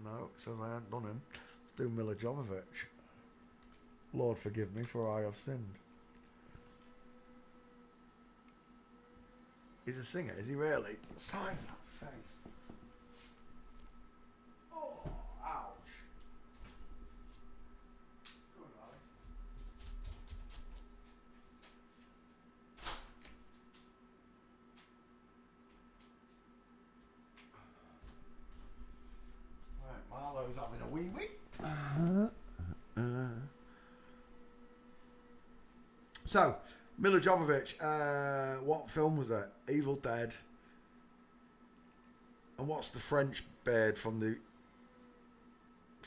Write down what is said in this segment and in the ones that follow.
No, it says I ain't done him. Let's do Milla Jovovich. Lord forgive me, for I have sinned. He's a singer, is he really? The size of that face. Oh, ouch. Go on, darling. Right, Marlowe's having a wee wee. So, Milla Jovovich, what film was it? Evil Dead. And what's the French bird from the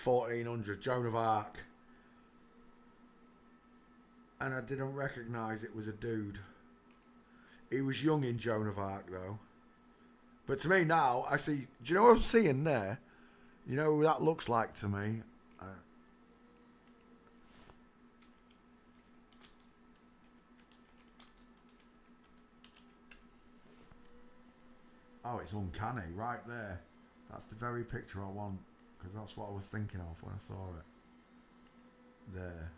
1400? Joan of Arc. And I didn't recognise it was a dude. He was young in Joan of Arc, though. But to me now, I see... Do you know what I'm seeing there? You know who that looks like to me? Oh, it's uncanny, right there. That's the very picture I want, because that's what I was thinking of when I saw it. There.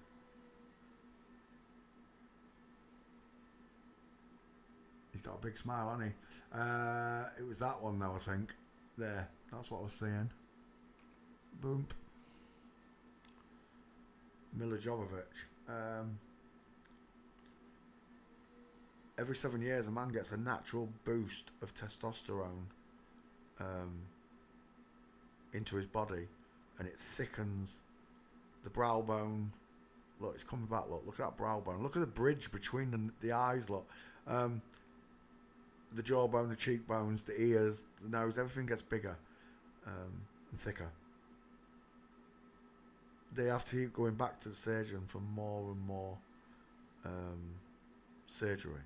He's got a big smile, hasn't he? It was that one, though, I think. There. That's what I was seeing. Boom. Milla Jovovich. Every 7 years, a man gets a natural boost of testosterone into his body, and it thickens the brow bone. Look, it's coming back. Look at that brow bone. Look at the bridge between the eyes. Look, the jawbone, the cheekbones, the ears, the nose. Everything gets bigger and thicker. They have to keep going back to the surgeon for more and more surgery.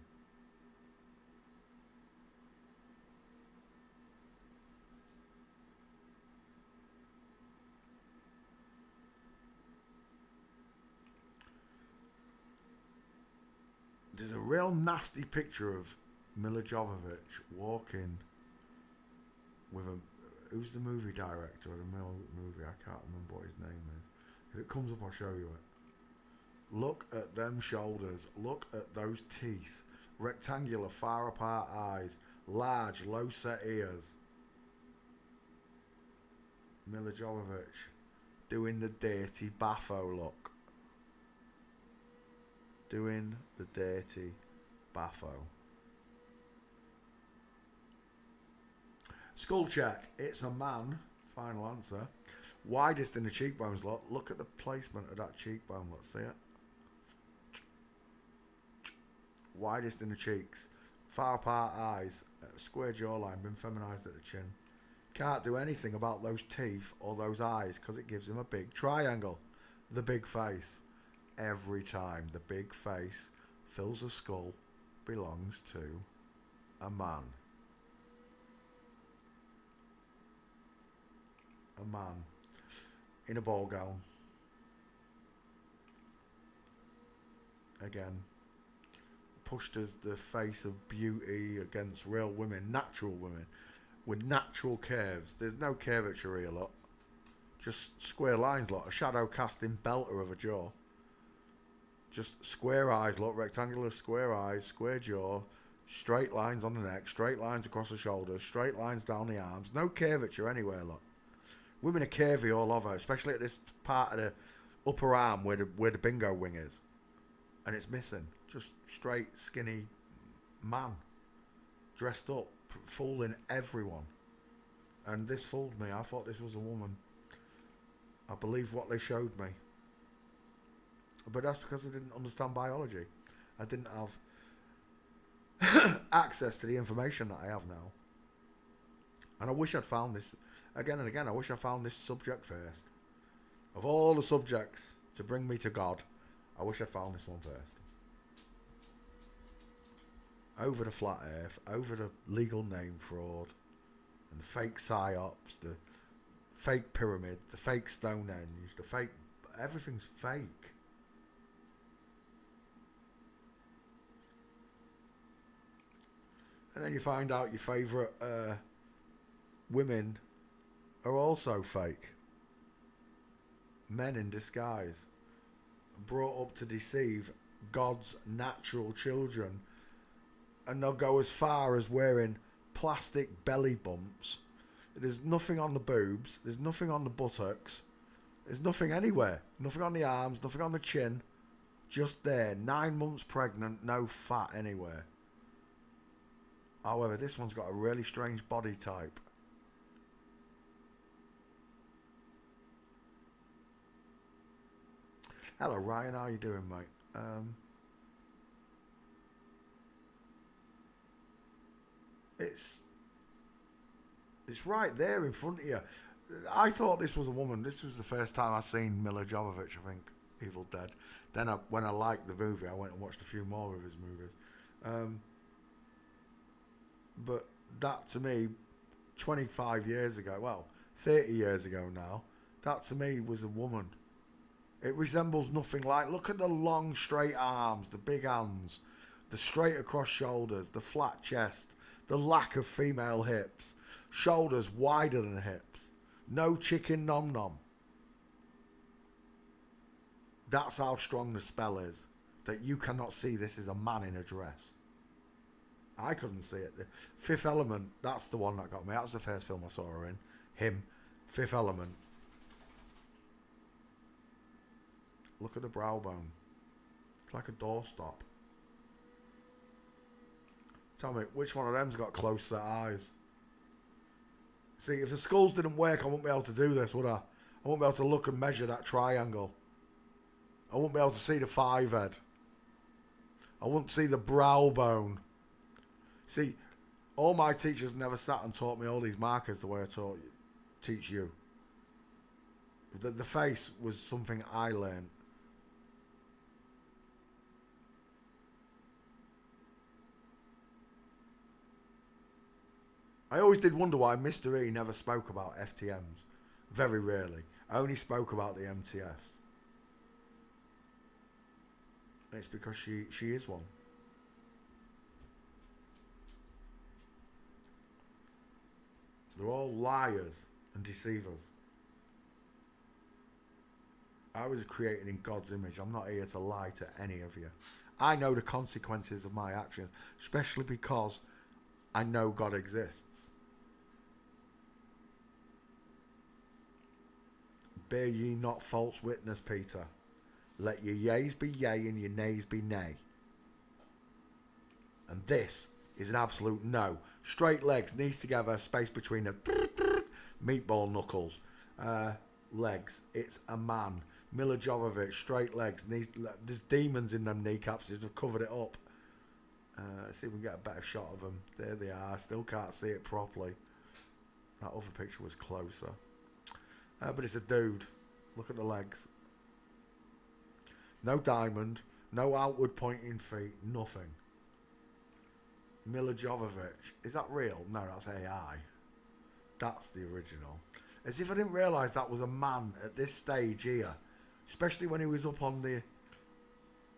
There's a real nasty picture of Milla Jovovich walking with a... Who's the movie director of the movie? I can't remember what his name is. If it comes up, I'll show you it. Look at them shoulders. Look at those teeth. Rectangular, far apart eyes. Large, low set ears. Milla Jovovich doing the dirty baffo look. Doing the dirty baffo. Skull check. It's a man. Final answer. Widest in the cheekbones. Look at the placement of that cheekbone. Let's see it. Widest in the cheeks. Far apart eyes. Square jawline. Been feminised at the chin. Can't do anything about those teeth or those eyes because it gives him a big triangle. The big face. Every time the big face fills a skull belongs to a man. A man in a ball gown. Again, pushed as the face of beauty against real women, natural women, with natural curves. There's no curvature here, look. Just square lines, look. A shadow casting belter of a jaw. Just square eyes, look, rectangular square eyes, square jaw, straight lines on the neck, straight lines across the shoulders, straight lines down the arms. No curvature anywhere, look. Women are curvy all over, especially at this part of the upper arm where the bingo wing is. And it's missing. Just straight, skinny man. Dressed up, fooling everyone. And this fooled me. I thought this was a woman. I believed what they showed me. But that's because I didn't understand biology. I didn't have access to the information that I have now. And I wish I'd found this, again and again, I wish I found this subject first. Of all the subjects to bring me to God, I wish I'd found this one first. Over the flat earth, over the legal name fraud, and the fake psyops, the fake pyramids, the fake Stonehenge, the fake... Everything's fake. And then you find out your favourite women are also fake. Men in disguise, brought up to deceive God's natural children, and they'll go as far as wearing plastic belly bumps. There's nothing on the boobs, there's nothing on the buttocks, there's nothing anywhere, nothing on the arms, nothing on the chin, just there, 9 months pregnant, no fat anywhere. However, this one's got a really strange body type. Hello Ryan, how you doing, mate? It's right there in front of you. I thought this was a woman. This was the first time I'd seen Milla Jovovich, I think, Evil Dead. Then when I liked the movie, I went and watched a few more of his movies. But that to me, 25 years ago, well, 30 years ago now, that to me was a woman. It resembles nothing like, look at the long straight arms, the big hands, the straight across shoulders, the flat chest, the lack of female hips, shoulders wider than hips, no chicken nom nom. That's how strong the spell is, that you cannot see this is a man in a dress. I couldn't see it. Fifth Element, that's the one that got me. That was the first film I saw her in. Him, Fifth Element. Look at the brow bone. It's like a doorstop. Tell me, which one of them's got close set eyes? See, if the skulls didn't work, I wouldn't be able to do this, would I? I wouldn't be able to look and measure that triangle. I wouldn't be able to see the five head. I wouldn't see the brow bone. See, all my teachers never sat and taught me all these markers the way I teach you. The face was something I learned. I always did wonder why Mr. E never spoke about FTMs. Very rarely. I only spoke about the MTFs. It's because she is one. They're all liars and deceivers. I was created in God's image. I'm not here to lie to any of you. I know the consequences of my actions, especially because I know God exists. Bear ye not false witness, Peter. Let your yeas be yea and your nays be nay. And this is an absolute no. Straight legs, knees together, space between the meatball knuckles. Legs, it's a man. Milla Jovovich, straight legs, knees. There's demons in them kneecaps, they've covered it up. See if we can get a better shot of them. There they are. I still can't see it properly. That other picture was closer. But it's a dude. Look at the legs. No diamond. No outward pointing feet. Nothing. Milla Jovovich. Is that real? No, that's AI. That's the original. As if I didn't realise that was a man at this stage here. Especially when he was up on the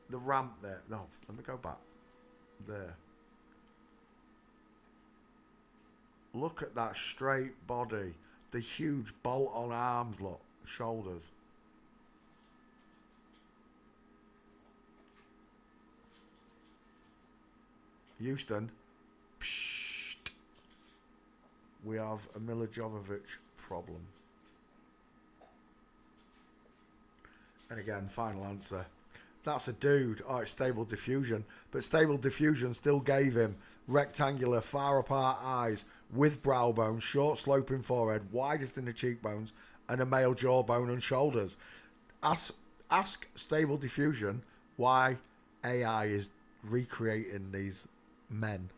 ramp there. No, let me go back. There. Look at that straight body. The huge bolt on arms, look. Shoulders. Houston. Psst. We have a Milla Jovovich problem. And again, final answer. That's a dude. Oh, it's Stable Diffusion. But Stable Diffusion still gave him rectangular, far apart eyes with brow bone, short sloping forehead, widest in the cheekbones, and a male jawbone and shoulders. Ask Stable Diffusion why AI is recreating these men.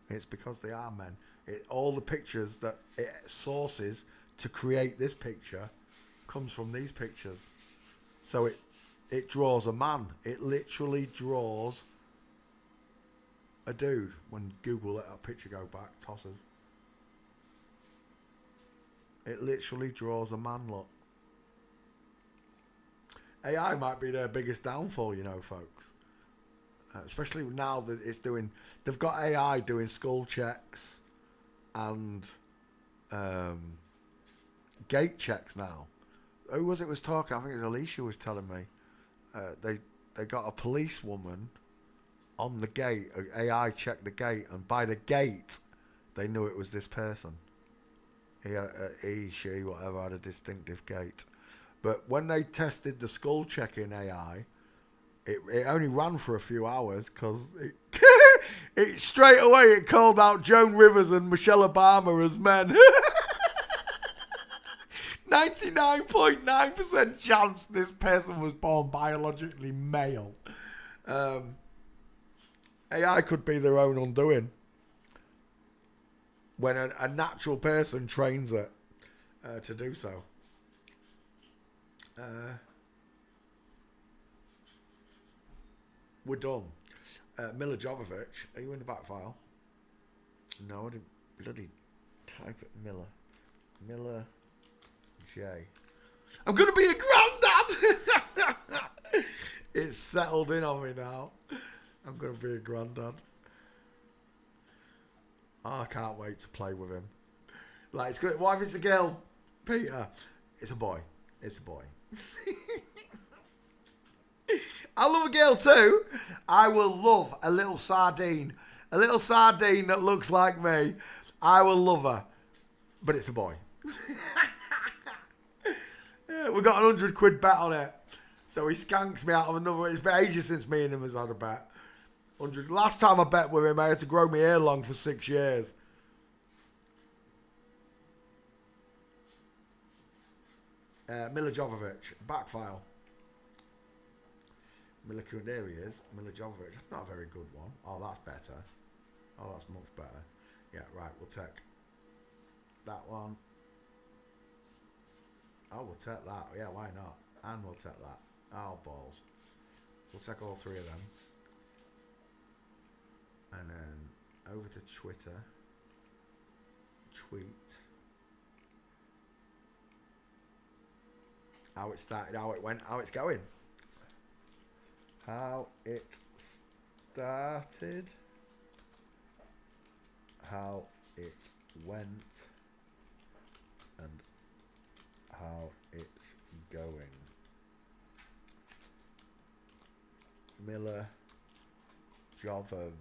It's because they are men. All the pictures that it sources to create this picture comes from these pictures. So it draws a man. It literally draws a dude. When Google let that picture go back, tosses. It literally draws a man, look. AI might be their biggest downfall, you know, folks. Especially now that it's doing... They've got AI doing skull checks and gate checks now. who was it was talking? I think it was Alicia was telling me. They got a policewoman on the gate. AI checked the gate, and by the gate, they knew it was this person. He, she, whatever, had a distinctive gait. But when they tested the skull checking AI, it only ran for a few hours because it straight away it called out Joan Rivers and Michelle Obama as men. 99.9% chance this person was born biologically male. AI could be their own undoing when a natural person trains it to do so. We're done. Milla Jovovich, are you in the back file? No, I didn't bloody type it. Milla J. I'm gonna be a granddad. It's settled in on me now. I'm gonna be a granddad. Oh, I can't wait to play with him. Like, it's good. What if it's a girl, Peter? It's a boy. It's a boy. I love a girl too. I will love a little sardine. A little sardine that looks like me. I will love her. But it's a boy. Yeah, we got an £100 bet on it. So he skanks me out of another. It's been ages since me and him has had a bet. 100. Last time I bet with him, I had to grow my hair long for 6 years. Milla Jovovich, back file. Milla Kuhn, there he is. Milla Jovovich. That's not a very good one. Oh, that's better. Oh, that's much better. Yeah, right, we'll take that one. Oh, we'll take that. Yeah, why not? And we'll take that. Oh, balls. We'll take all three of them. And then over to Twitter. Tweet. How it started, how it went, how it's going. How it started. How it went. And how it's going. Milla Jovovich.